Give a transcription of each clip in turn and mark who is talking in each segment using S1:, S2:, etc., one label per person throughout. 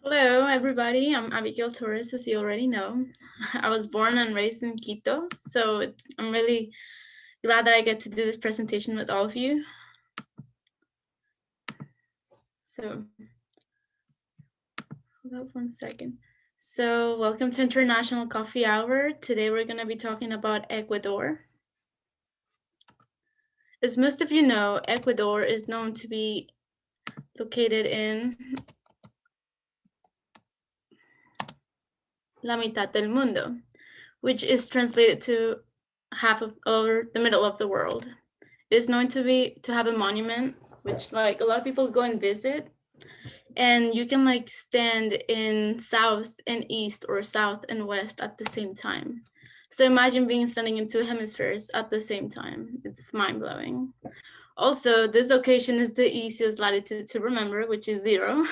S1: Hello, everybody. I'm Abigail Torres, as you already know. I was born and raised in Quito, so I'm really glad that I get to do this presentation with all of you. So, hold up 1 second. So, welcome to International Coffee Hour. Today we're going to be talking about Ecuador. As most of you know, Ecuador is known to be located in La mitad del mundo, which is translated to half of or the middle of the world. It is known to have a monument, which like a lot of people go and visit, and you can like stand in south and east or south and west at the same time. So imagine being standing in two hemispheres at the same time. It's mind-blowing. Also, this location is the easiest latitude to remember, which is 0.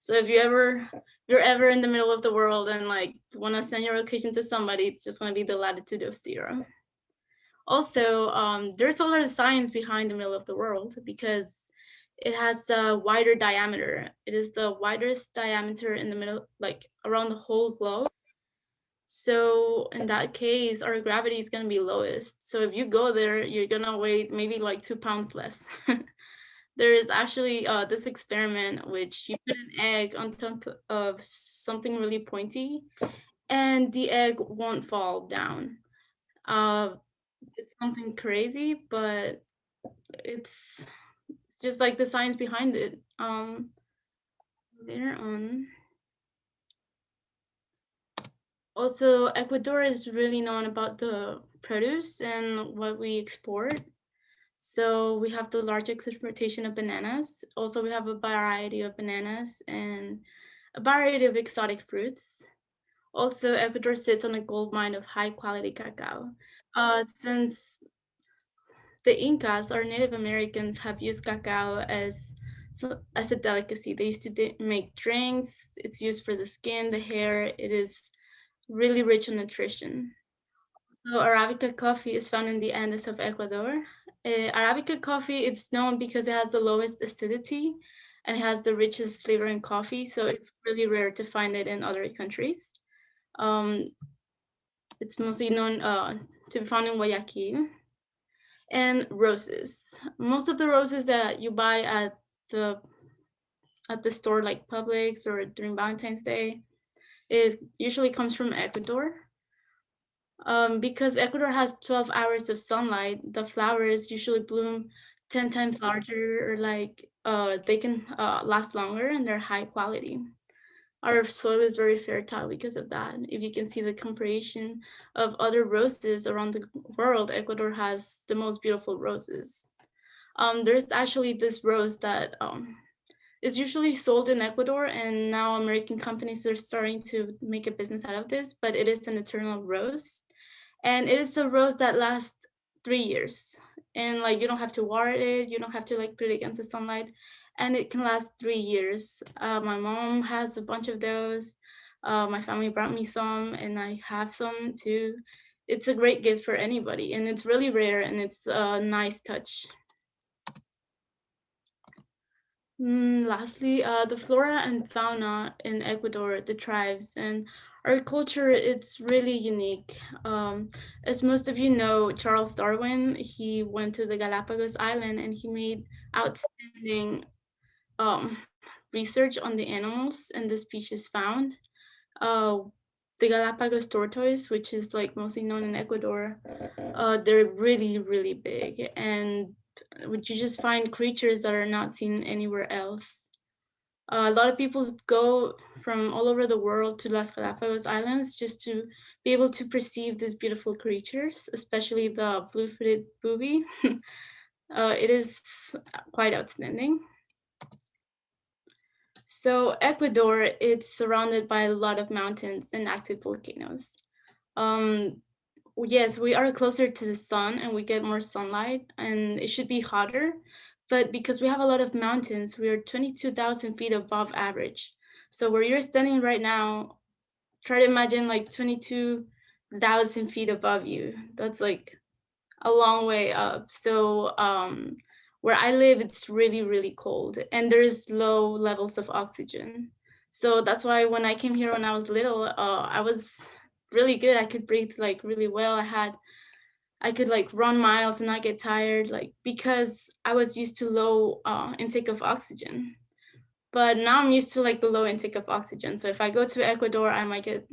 S1: So if you're ever in the middle of the world and like want to send your location to somebody, it's just going to be the latitude of 0. Also, there's a lot of science behind the middle of the world because it has a wider diameter. It is the widest diameter in the middle, like around the whole globe. So in that case, our gravity is going to be lowest. So if you go there, you're going to weigh maybe like 2 pounds less. There is actually this experiment which you put an egg on top of something really pointy and the egg won't fall down. It's something crazy, but it's just like the science behind it. Later on. Also, Ecuador is really known about the produce and what we export. So we have the largest exportation of bananas. Also, we have a variety of bananas and a variety of exotic fruits. Also, Ecuador sits on a gold mine of high quality cacao. Since the Incas or Native Americans have used cacao as a delicacy. They used to make drinks. It's used for the skin, the hair. It is really rich in nutrition. So Arabica coffee is found in the Andes of Ecuador. Arabica coffee, it's known because it has the lowest acidity and it has the richest flavor in coffee. So it's really rare to find it in other countries. Um, it's mostly known to be found in Guayaquil. And roses. Most of the roses that you buy the store like Publix or during Valentine's Day, it usually comes from Ecuador. Because Ecuador has 12 hours of sunlight, the flowers usually bloom 10 times larger, or like they can last longer and they're high quality. Our soil is very fertile because of that. If you can see the comparison of other roses around the world, Ecuador has the most beautiful roses. There's actually this rose that is usually sold in Ecuador, and now American companies are starting to make a business out of this, but it is an eternal rose. And it is a rose that lasts 3 years. And like you don't have to water it, you don't have to like put it against the sunlight, and it can last 3 years. My mom has a bunch of those. My family brought me some, and I have some too. It's a great gift for anybody, and it's really rare, and it's a nice touch. Lastly, the flora and fauna in Ecuador, the tribes, and our culture, it's really unique. As most of you know, Charles Darwin, he went to the Galapagos Island and he made outstanding research on the animals and the species found. Uh, the Galapagos tortoise, which is like mostly known in Ecuador, they're really, really big, and would you just find creatures that are not seen anywhere else. A lot of people go from all over the world to Las Galapagos Islands just to be able to perceive these beautiful creatures, especially the blue-footed booby. It is quite outstanding. So Ecuador, it's surrounded by a lot of mountains and active volcanoes. Um, yes, we are closer to the sun and we get more sunlight, and it should be hotter. But because we have a lot of mountains, we are 22,000 feet above average. So where you're standing right now, try to imagine like 22,000 feet above you. That's like a long way up. So where I live, it's really, really cold, and there's low levels of oxygen. So that's why when I came here when I was little, I was really good. I could breathe like really well. I could like run miles and not get tired, like because I was used to low intake of oxygen. But now I'm used to like the low intake of oxygen. So if I go to Ecuador, I might get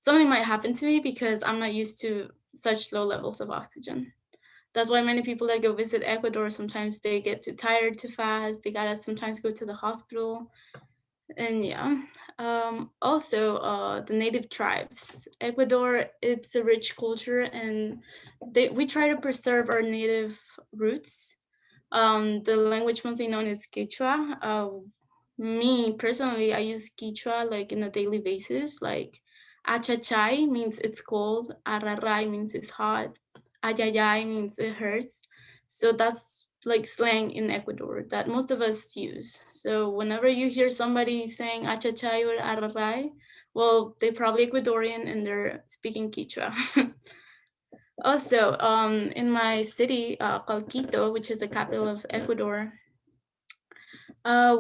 S1: something might happen to me because I'm not used to such low levels of oxygen. That's why many people that go visit Ecuador sometimes they get too tired too fast. They gotta sometimes go to the hospital. And yeah, also the native tribes. Ecuador, it's a rich culture, and we try to preserve our native roots. The language mostly known as Quechua. Me personally, I use Quechua like in a daily basis. Like achachai means it's cold, ararai means it's hot, ayayay means it hurts. So that's like slang in Ecuador that most of us use. So whenever you hear somebody saying achachai or ararai, well, they're probably Ecuadorian and they're speaking Quechua. Also, in my city called Quito, which is the capital of Ecuador,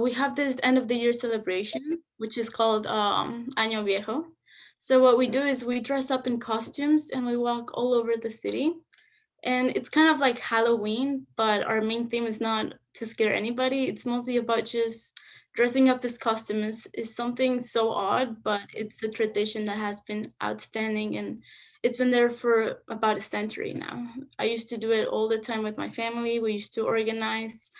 S1: we have this end of the year celebration, which is called Año Viejo. So what we do is we dress up in costumes and we walk all over the city. And it's kind of like Halloween, but our main theme is not to scare anybody. It's mostly about just dressing up as costumes is something so odd, but it's a tradition that has been outstanding and it's been there for about a century now. I used to do it all the time with my family. We used to organize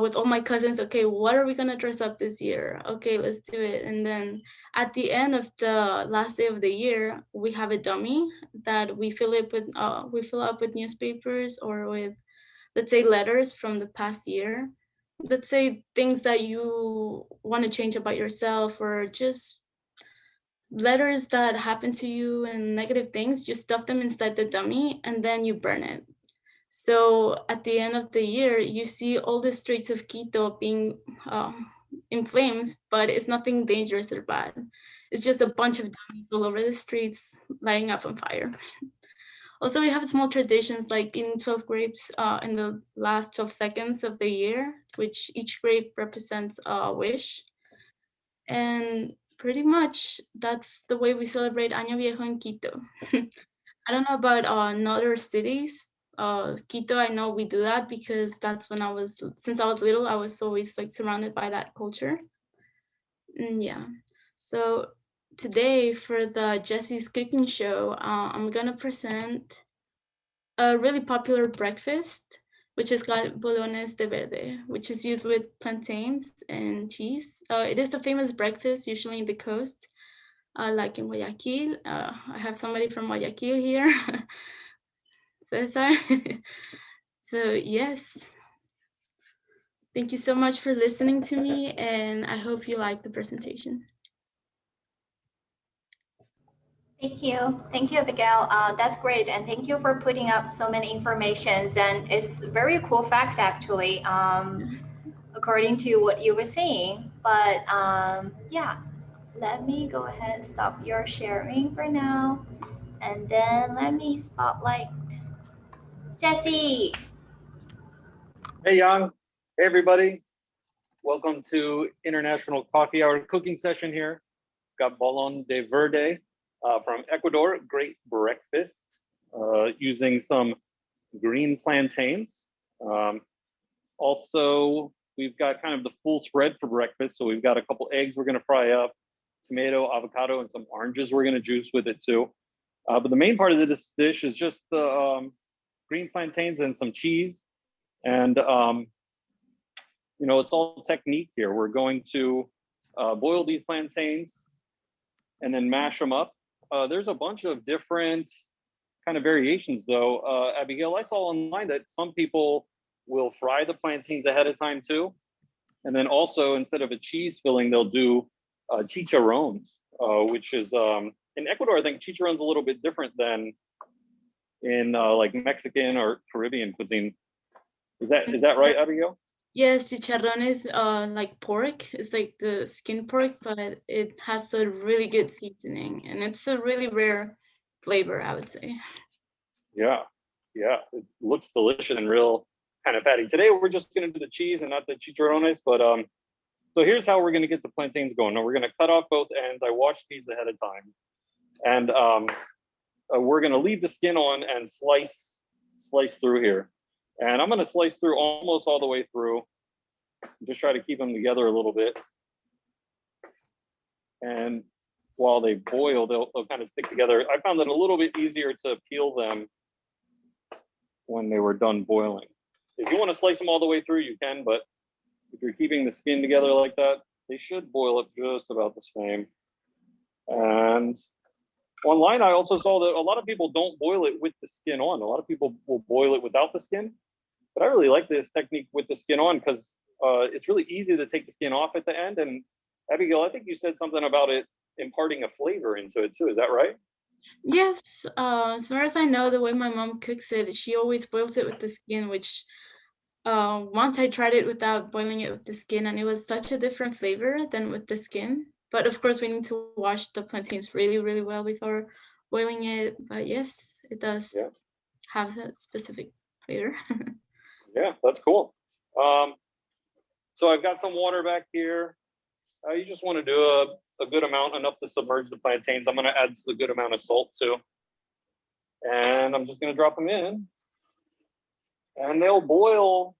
S1: with all my cousins. Okay, what are we gonna dress up this year? Okay, let's do it. And then at the end of the last day of the year, we have a dummy that we fill up with newspapers or with, let's say, letters from the past year. Let's say things that you want to change about yourself or just letters that happen to you and negative things. You stuff them inside the dummy and then you burn it. So at the end of the year, you see all the streets of Quito being in flames, but it's nothing dangerous or bad. It's just a bunch of dummies all over the streets lighting up on fire. Also, we have small traditions like eating 12 grapes in the last 12 seconds of the year, which each grape represents a wish. And pretty much that's the way we celebrate Año Viejo in Quito. I don't know about in other cities. Quito, I know we do that because that's when since I was little, I was always like surrounded by that culture. Yeah. So today for the Jesse's Cooking Show, I'm gonna present a really popular breakfast, which is called Bolones de Verde, which is used with plantains and cheese. It is a famous breakfast, usually in the coast, like in Guayaquil. I have somebody from Guayaquil here. Cesar. So yes, thank you so much for listening to me, and I hope you like the presentation.
S2: Thank you, Abigail. That's great, and thank you for putting up so many informations. And it's very cool fact actually, according to what you were saying. But yeah, let me go ahead and stop your sharing for now, and then let me spotlight Jesse.
S3: Hey, Yang. Hey, everybody. Welcome to International Coffee Hour cooking session here. Got Bolon de Verde from Ecuador. Great breakfast using some green plantains. Also, we've got kind of the full spread for breakfast. So we've got a couple eggs we're going to fry up, tomato, avocado, and some oranges we're going to juice with it too. But the main part of this dish is just the green plantains and some cheese. And it's all technique here. We're going to boil these plantains and then mash them up. There's a bunch of different kind of variations though. Abigail, I saw online that some people will fry the plantains ahead of time too. And then also instead of a cheese filling, they'll do chicharrones, which is, in Ecuador, I think chicharrone's a little bit different than in like Mexican or Caribbean cuisine. Is that right, Abigail?
S1: Yes, chicharrón is like pork. It's like the skin pork, but it has a really good seasoning, and it's a really rare flavor, I would say.
S3: Yeah, it looks delicious and real kind of fatty. Today we're just gonna do the cheese and not the chicharrones, but So here's how we're gonna get the plantains going. Now we're gonna cut off both ends. I washed these ahead of time. And we're gonna leave the skin on and slice through here. And I'm gonna slice through almost all the way through. Just try to keep them together a little bit. And while they boil, they'll kind of stick together. I found it a little bit easier to peel them when they were done boiling. If you want to slice them all the way through, you can, but if you're keeping the skin together like that, they should boil up just about the same. And online, I also saw that a lot of people don't boil it with the skin on. A lot of people will boil it without the skin. But I really like this technique with the skin on because it's really easy to take the skin off at the end. And Abigail, I think you said something about it imparting a flavor into it too. Is that right?
S1: Yes, as far as I know, the way my mom cooks it, she always boils it with the skin, which once I tried it without boiling it with the skin, and it was such a different flavor than with the skin. But of course, we need to wash the plantains really, really well before boiling it. But yes, it does have a specific flavor.
S3: Yeah, that's cool. So I've got some water back here. You just want to do a good amount, enough to submerge the plantains. I'm going to add a good amount of salt too. And I'm just going to drop them in. And they'll boil,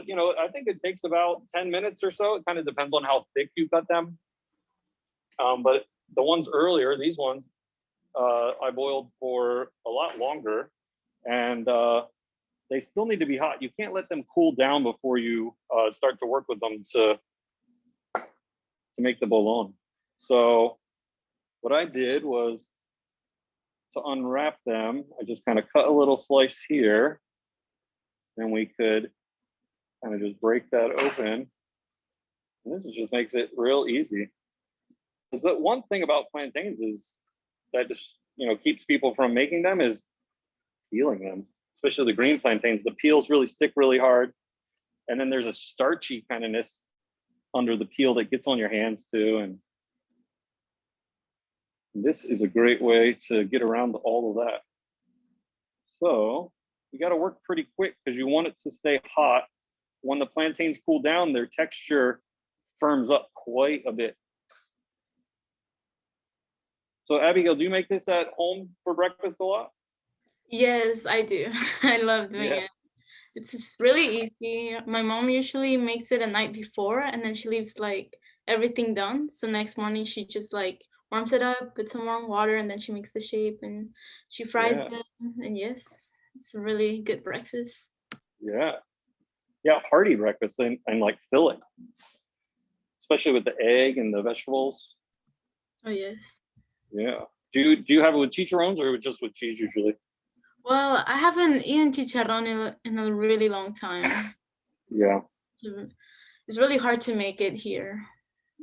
S3: you know, I think it takes about 10 minutes or so. It kind of depends on how thick you cut them. But the ones earlier, these ones, I boiled for a lot longer. And they still need to be hot. You can't let them cool down before you start to work with them to make the bolon. So what I did was to unwrap them, I just kind of cut a little slice here. And we could kind of just break that open. And this just makes it real easy. Because the one thing about plantains is that just, you know, keeps people from making them is peeling them, especially the green plantains. The peels really stick really hard. And then there's a starchy kindness under the peel that gets on your hands too. And this is a great way to get around all of that. So you got to work pretty quick because you want it to stay hot. When the plantains cool down, their texture firms up quite a bit. So Abigail, do you make this at home for breakfast a lot?
S1: Yes, I do. I love doing it. It's just really easy. My mom usually makes it the night before, and then she leaves like everything done. So next morning she just like warms it up, puts some warm water, and then she makes the shape and she fries them. And yes, it's a really good breakfast.
S3: Yeah, hearty breakfast and like filling, especially with the egg and the vegetables.
S1: Oh yes.
S3: Yeah. Do you have it with chicharrones or just with cheese usually?
S1: Well, I haven't eaten chicharrón in a really long time.
S3: Yeah.
S1: It's really hard to make it here.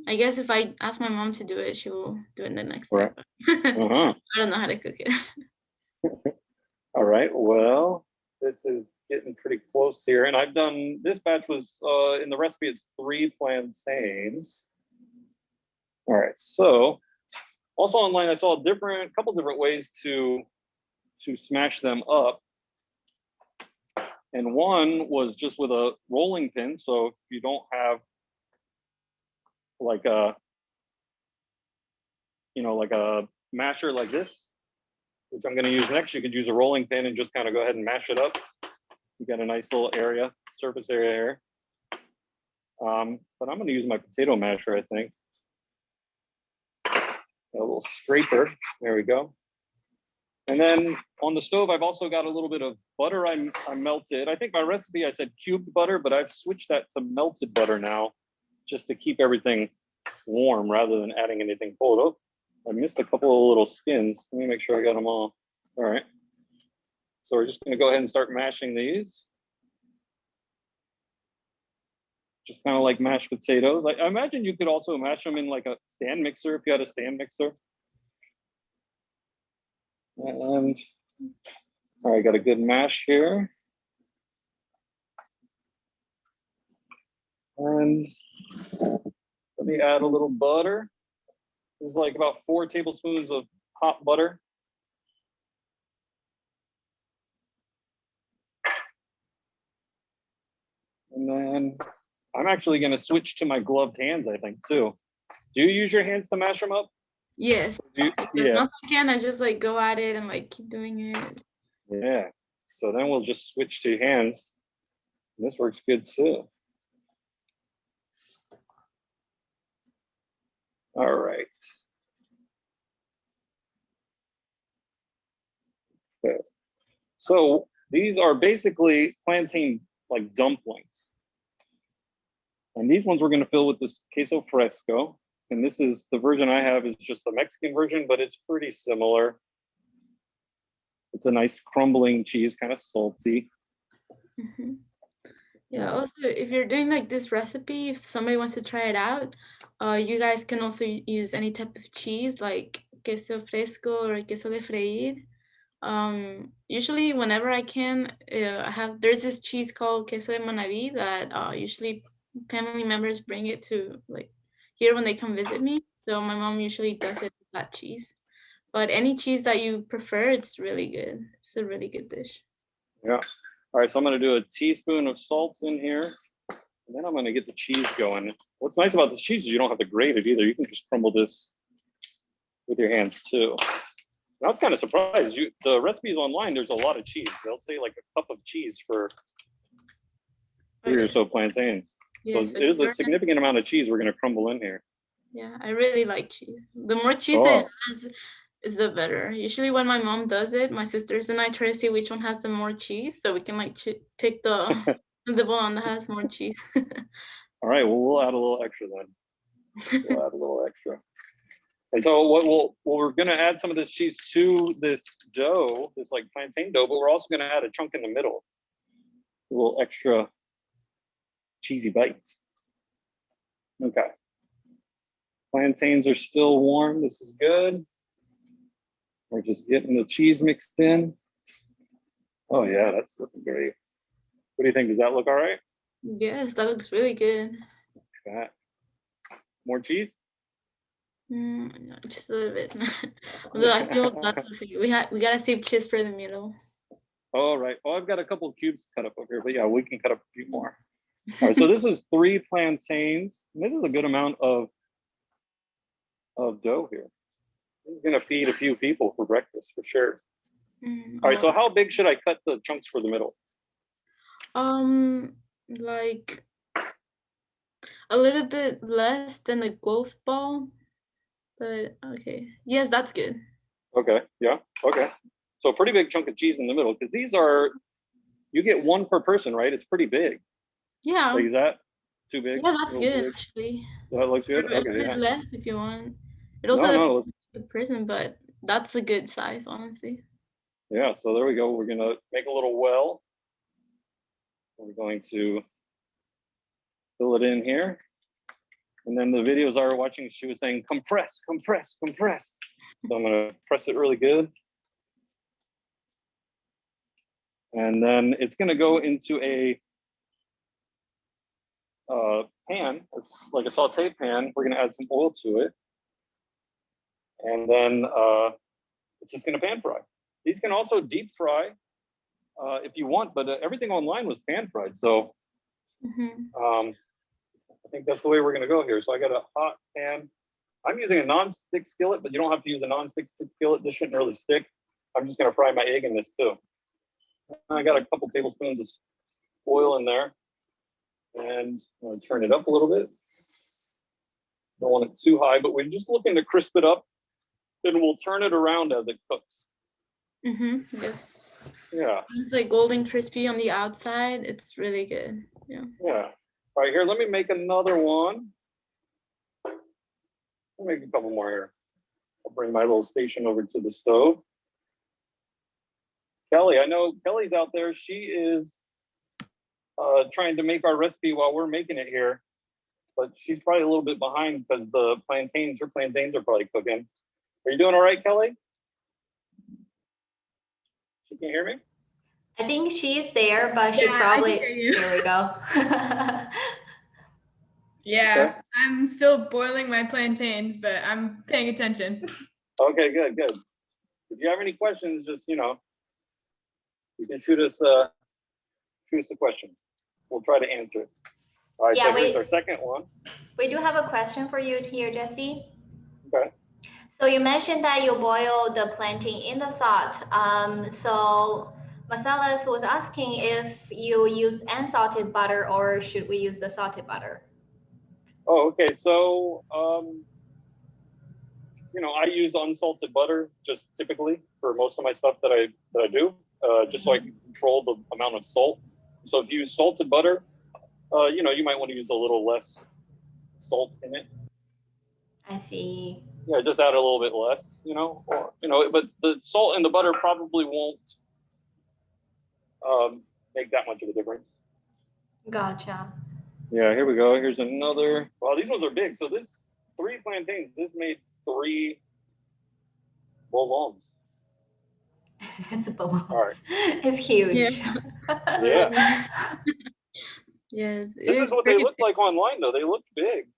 S1: I guess if I ask my mom to do it, she will do it the next time. I don't know how to cook it.
S3: All right. Well, this is getting pretty close here. And I've done, this batch was, in the recipe, it's 3 plantains. All right. So also online, I saw a couple different ways to smash them up. And one was just with a rolling pin. So if you don't have like a, you know, like a masher like this, which I'm going to use next, you could use a rolling pin and just kind of go ahead and mash it up. You got a nice little area, surface area here. But I'm going to use my potato masher, I think. A little scraper. There we go. And then on the stove, I've also got a little bit of butter I melted. I think my recipe, I said cubed butter, but I've switched that to melted butter now, just to keep everything warm rather than adding anything cold. Oh, I missed a couple of little skins. Let me make sure I got them all. All right. So we're just going to go ahead and start mashing these. Just kind of like mashed potatoes. I imagine you could also mash them in like a stand mixer if you had a stand mixer. And all right, got a good mash here. And let me add a little butter. This is like about 4 tablespoons of hot butter. And then I'm actually going to switch to my gloved hands, I think, too. Do you use your hands to mash them up?
S1: Yes. As
S3: Yeah.
S1: much as I can, I just like go at it and like keep doing it.
S3: Yeah. So then we'll just switch to hands. This works good too. All right. Okay. So these are basically plantain like dumplings. And these ones we're going to fill with this queso fresco. And this is the version I have is just the Mexican version, but it's pretty similar. It's a nice crumbling cheese, kind of salty.
S1: Mm-hmm. Yeah, also if you're doing like this recipe, if somebody wants to try it out, you guys can also use any type of cheese like queso fresco or queso de freír. Usually whenever I can, there's this cheese called queso de Manaví that usually family members bring it to like here when they come visit me. So my mom usually does it with that cheese. But any cheese that you prefer, it's really good. It's a really good dish.
S3: Yeah. All right, so I'm going to do a teaspoon of salt in here, and then I'm going to get the cheese going. What's nice about this cheese is you don't have to grate it either. You can just crumble this with your hands too. And I was kind of surprised. The recipes online, there's a lot of cheese. They'll say like a cup of cheese for 3 or so plantains.
S1: Yeah,
S3: so it is a significant amount of cheese we're going to crumble in here.
S1: Yeah, I really like cheese. The more cheese it has, is the better. Usually when my mom does it, my sisters and I try to see which one has the more cheese, so we can like pick the one that has more cheese.
S3: All right, well, we'll add a little extra then. We'll add a little extra. And so we're going to add some of this cheese to this dough, this like plantain dough, but we're also going to add a chunk in the middle, a little extra cheesy bite. Okay. Plantains are still warm. This is good. We're just getting the cheese mixed in. Oh yeah, that's looking great. What do you think? Does that look all right?
S1: Yes, that looks really good.
S3: Okay. More cheese?
S1: Just a little bit. Although I feel that's okay. We gotta save cheese for the middle.
S3: All right. Oh, I've got a couple of cubes cut up over here, but yeah, we can cut up a few more. All right, so this is 3 plantains. This is a good amount of dough here. This is gonna feed a few people for breakfast for sure. All right, so how big should I cut the chunks for the middle?
S1: Like a little bit less than a golf ball, but okay. Yes, that's good.
S3: Okay, yeah, okay. So a pretty big chunk of cheese in the middle, because these are, you get 1 per person, right? It's pretty big.
S1: Yeah.
S3: Like, is that too big?
S1: Yeah, that's good actually.
S3: That looks good? Okay,
S1: a
S3: yeah.
S1: bit less if you want. It also
S3: No,
S1: the person, but that's a good size, honestly.
S3: Yeah, so there we go. We're gonna make a little well. We're going to fill it in here. And then the videos I was watching, she was saying, compress, compress, compress. So I'm gonna press it really good. And then it's gonna go into a pan. It's like a saute pan. We're gonna add some oil to it. And then it's just gonna pan fry. These can also deep fry if you want, but everything online was pan fried. So I think that's the way we're gonna go here. So I got a hot pan. I'm using a non-stick skillet, but you don't have to use a non-stick skillet. This shouldn't really stick. I'm just gonna fry my egg in this too. I got a couple tablespoons of oil in there. And I'm gonna turn it up a little bit. Don't want it too high, but we're just looking to crisp it up. Then we'll turn it around as it cooks.
S1: Yes.
S3: Yeah.
S1: It's like golden crispy on the outside. It's really good. Yeah.
S3: Yeah. All right, here, let me make another one. I'll make a couple more here. I'll bring my little station over to the stove. Kelly, I know Kelly's out there. She is trying to make our recipe while we're making it here, but she's probably a little bit behind because her plantains are probably cooking. Are you doing all right, Kelly? She can hear me?
S2: I think she's there, but she probably, here we go.
S4: Yeah,
S3: Okay.
S4: I'm still boiling my plantains, but I'm paying attention.
S3: Okay, good. If you have any questions, just, you can shoot us a question. We'll try to answer it. All right,
S2: Yeah,
S3: so here's our second one.
S2: We do have a question for you here, Jesse.
S3: Okay.
S2: So you mentioned that you boil the plantain in the salt. So Marcellus was asking if you use unsalted butter or should we use the salted butter?
S3: Oh, okay. So, I use unsalted butter just typically for most of my stuff that I do, just so I can control the amount of salt. So if you use salted butter, you might want to use a little less salt in it.
S2: I see.
S3: Yeah, just add a little bit less, but the salt and the butter probably won't make that much of a difference.
S2: Gotcha.
S3: Yeah, here we go. Here's another. Wow, these ones are big. So this 3 plantains, this made 3 bolons.
S2: It's a balloon.
S3: All right.
S2: It's huge.
S3: Yeah.
S1: Yes,
S3: This is what they look like online, though. They look big.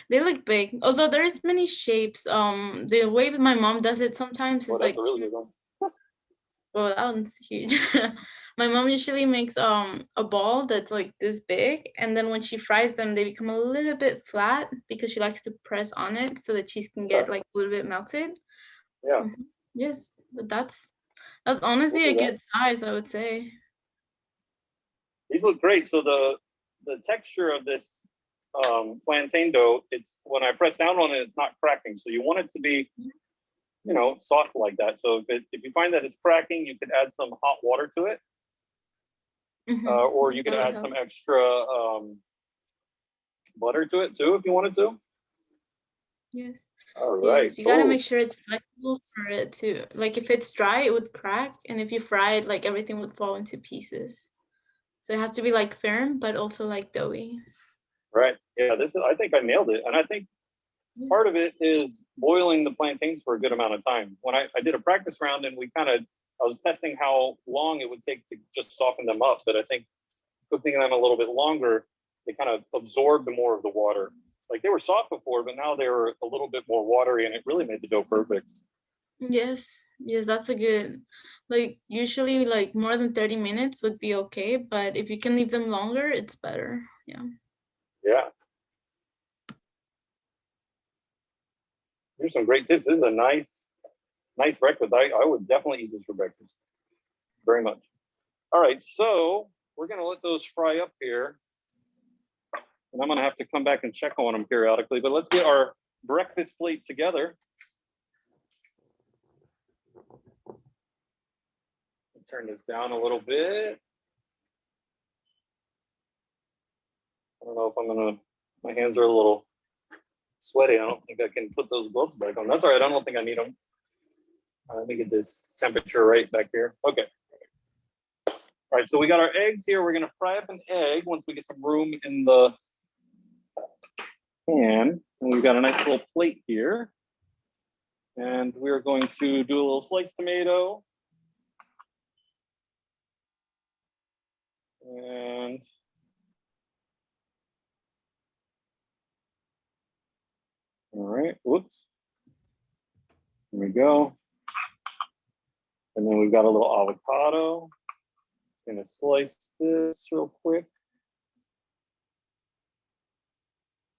S1: They look big, although there's many shapes. The way my mom does it sometimes is
S3: That's a really good one.
S1: well, that one's huge. My mom usually makes a ball that's like this big, and then when she fries them, they become a little bit flat because she likes to press on it so the cheese can get like a little bit melted.
S3: Yeah.
S1: Yes, but that's honestly a good size, I would say.
S3: These look great. So the texture of this plantain dough, it's when I press down on it, it's not cracking. So you want it to be, soft like that. So if you find that it's cracking, you could add some hot water to it, or you could add some extra butter to it too if you wanted to.
S1: Yes.
S3: All right.
S1: Yes, you gotta make sure it's flexible for it to, like, if it's dry, it would crack, and if you fry it, like, everything would fall into pieces. So it has to be like firm, but also like doughy.
S3: Right. Yeah. I think I nailed it, and I think part of it is boiling the plantains for a good amount of time. When I did a practice round, and I was testing how long it would take to just soften them up, but I think cooking them a little bit longer, they kind of absorbed more of the water. Like they were soft before, but now they were a little bit more watery, and it really made the dough perfect.
S1: Yes, that's a good, like, usually like more than 30 minutes would be okay, but if you can leave them longer, it's better. Yeah.
S3: Here's some great tips. This is a nice breakfast. I would definitely eat this for breakfast. Very much. All right, so we're gonna let those fry up here. And I'm gonna have to come back and check on them periodically, but let's get our breakfast plate together. Turn this down a little bit. I don't know if my hands are a little sweaty. I don't think I can put those gloves back on. That's all right, I don't think I need them. Let me get this temperature right back here. Okay. All right, so we got our eggs here. We're gonna fry up an egg once we get some room in the pan. And we've got a nice little plate here. And we're going to do a little sliced tomato. And all right, whoops. There we go. And then we've got a little avocado. Gonna slice this real quick.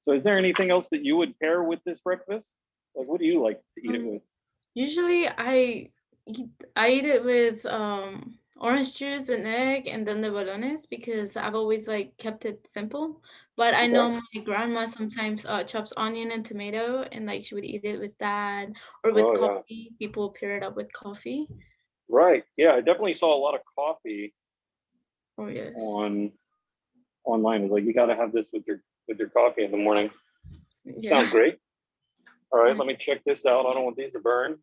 S3: So is there anything else that you would pair with this breakfast? Like, what do you like to eat it with?
S1: Usually I eat it with orange juice and egg and then the bolones because I've always like kept it simple. But I know my grandma sometimes chops onion and tomato and like she would eat it with that or with coffee. Yeah. People pair it up with coffee.
S3: Right. Yeah, I definitely saw a lot of coffee.
S1: Oh yes.
S3: Online. It's like you got to have this with your coffee in the morning. Yeah. Sounds great. All right, let me check this out. I don't want these to burn.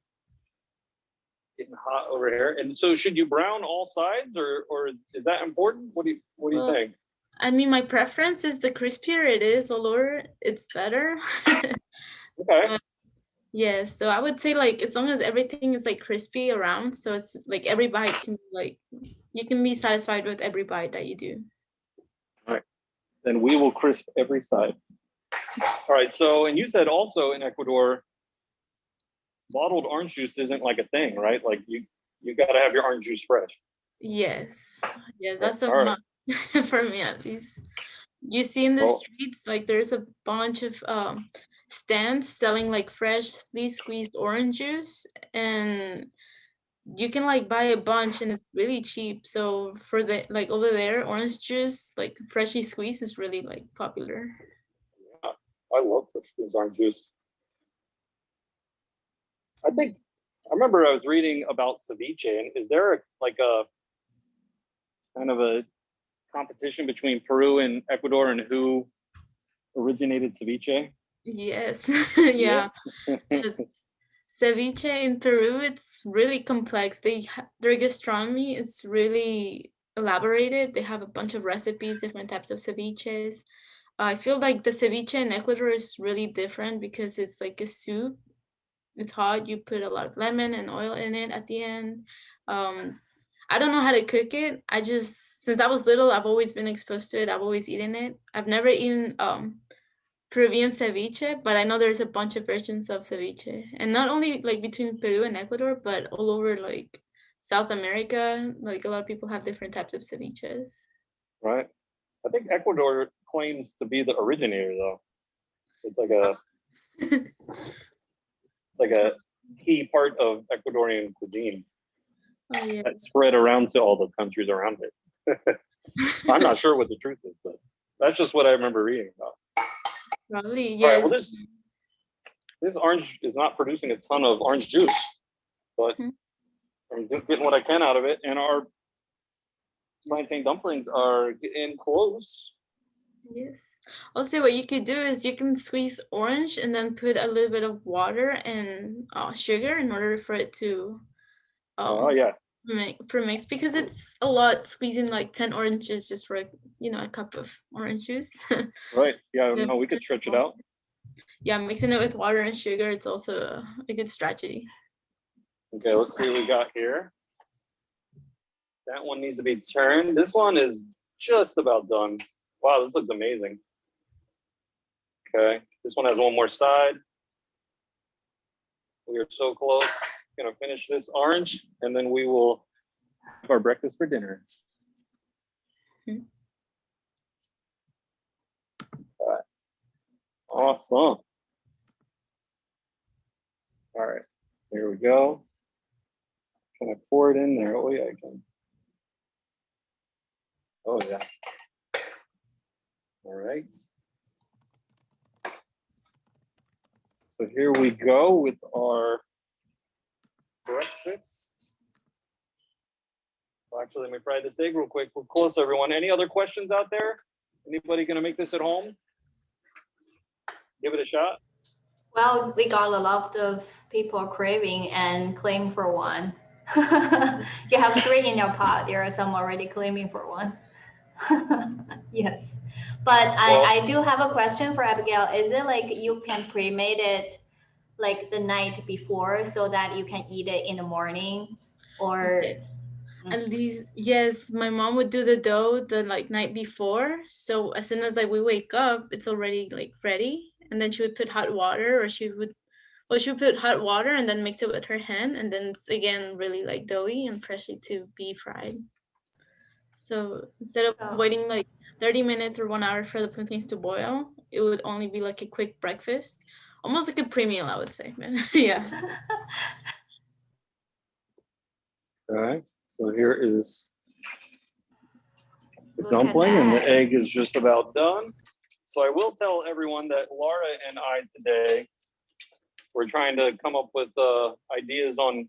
S3: Getting hot over here. And so, should you brown all sides, or is that important? What do you think?
S1: I mean, my preference is the crispier it is, the lower it's better.
S3: Okay.
S1: Yeah, so I would say like as long as everything is like crispy around, so it's like every bite can be like you can be satisfied with every bite that you do.
S3: All right. Then we will crisp every side. All right. So, and you said also in Ecuador, bottled orange juice isn't like a thing, right? Like you got to have your orange juice fresh.
S1: Yes. Yeah, that's a must for me at least. You see in the
S3: Oh.
S1: streets, like there's a bunch of stands selling like freshly squeezed orange juice, and you can like buy a bunch and it's really cheap. So for the like over there, orange juice, like freshly squeezed, is really like popular.
S3: Yeah, I love fresh squeezed orange juice. I remember I was reading about ceviche, and is there like a kind of a competition between Peru and Ecuador and who originated ceviche?
S1: Yes, yeah. Yes. Ceviche in Peru, it's really complex. Their gastronomy, it's really elaborated. They have a bunch of recipes, different types of ceviches. I feel like the ceviche in Ecuador is really different because it's like a soup. It's hot. You put a lot of lemon and oil in it at the end. Um, I don't know how to cook it. I just since I was little, I've always been exposed to it. I've always eaten it. I've never eaten Peruvian ceviche, but I know there's a bunch of versions of ceviche, and not only like between Peru and Ecuador, but all over like South America. Like a lot of people have different types of ceviches.
S3: Right. I think Ecuador claims to be the originator, though. It's like a key part of Ecuadorian cuisine
S1: Oh yeah,
S3: that spread around to all the countries around it. I'm not sure what the truth is, but that's just what I remember reading about.
S1: probably
S3: All right.
S1: yes.
S3: Well, this orange is not producing a ton of orange juice, but
S1: Mhm.
S3: I'm just getting what I can out of it. And our plantain dumplings are getting close.
S1: Yes. Also, what you could do is you can squeeze orange and then put a little bit of water and sugar in order for it to
S3: Oh,
S1: um
S3: yeah.
S1: premix because it's a lot squeezing like 10 oranges just for a cup of orange juice.
S3: Right. Yeah.
S1: So
S3: No, we could stretch it out.
S1: yeah, mixing it with water and sugar, it's also a good strategy.
S3: Okay. Let's see what we got here. That one needs to be turned. This one is just about done. Wow, this looks amazing. Okay. This one has one more side. We are so close. Gonna finish this orange, and then we will have our breakfast for dinner.
S1: Mhm.
S3: All right. Awesome. All right, here we go. Can I pour it in there? Oh yeah, I can. Oh yeah. All right. So here we go with our breakfast. Well, actually, let me fry this egg real quick. We're close, everyone. Any other questions out there? Anybody gonna make this at home? Give it a shot.
S2: Well, we got a lot of people craving and claim for one. You have 3 in your pot. There are some already claiming for one. Yes. But I do have a question for Abigail. Is it like you can pre-made it like the night before so that you can eat it in the morning? Or
S1: Okay. At least, yes, my mom would do the dough the like night before. So as soon as like we wake up, it's already like ready. And then she would put hot water, or she would put hot water and then mix it with her hand, and then it's again really like doughy and freshly to be fried. So instead of
S2: so
S1: waiting like 30 minutes or 1 hour for the plantains to boil, it would only be like a quick breakfast, almost like a pre-meal, I would say. Yeah.
S3: All right. So here is the
S2: look at
S3: dumpling, and the
S2: that.
S3: egg is just about done. So I will tell everyone that Laura and I today, we're trying to come up with ideas on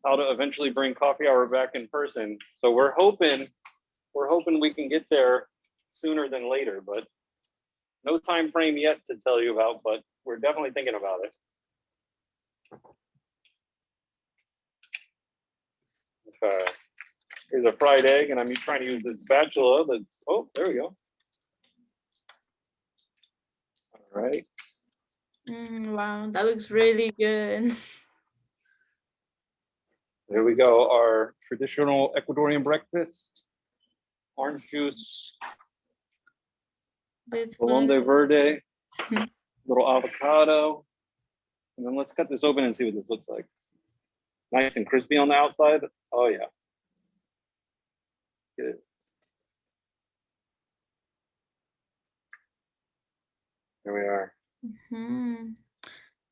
S3: how to eventually bring coffee hour back in person. So we're hoping we can get there sooner than later, but no time frame yet to tell you about, but we're definitely thinking about it. Okay. Here's a fried egg, and I'm trying to use this spatula that's, oh, there we go. All right.
S1: Wow, that looks really good.
S3: So here we go, our traditional Ecuadorian breakfast. Orange juice,
S1: With
S3: Bolon de Verde, little avocado. And then let's cut this open and see what this looks like. Nice and crispy on the outside. Oh yeah. Good. There we are.
S1: Hmm.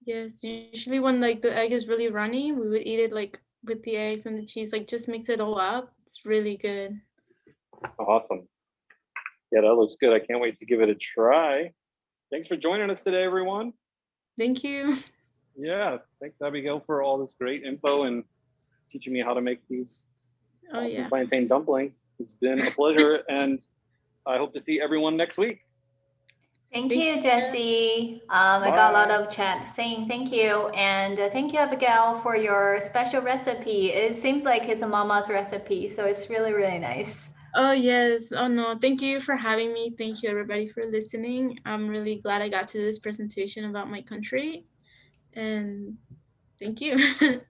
S1: Yes, usually when like the egg is really runny, we would eat it like with the eggs and the cheese, like just mix it all up. It's really good.
S3: Awesome. Yeah, that looks good. I can't wait to give it a try. Thanks for joining us today, everyone.
S1: Thank you.
S3: Yeah, thanks, Abigail, for all this great info and teaching me how to make these
S1: Oh
S3: awesome
S1: yeah.
S3: plantain dumplings. It's been a pleasure, and I hope to see everyone next week.
S2: Thank
S1: Thank
S2: you,
S1: you.
S2: Jesse. I got a lot
S3: Bye.
S2: of chat saying thank you. And thank you, Abigail, for your special recipe. It seems like it's a mama's recipe, so it's really, really nice.
S1: Oh yes. Oh no. Thank you for having me. Thank you everybody for listening. I'm really glad I got to this presentation about my country. And thank you.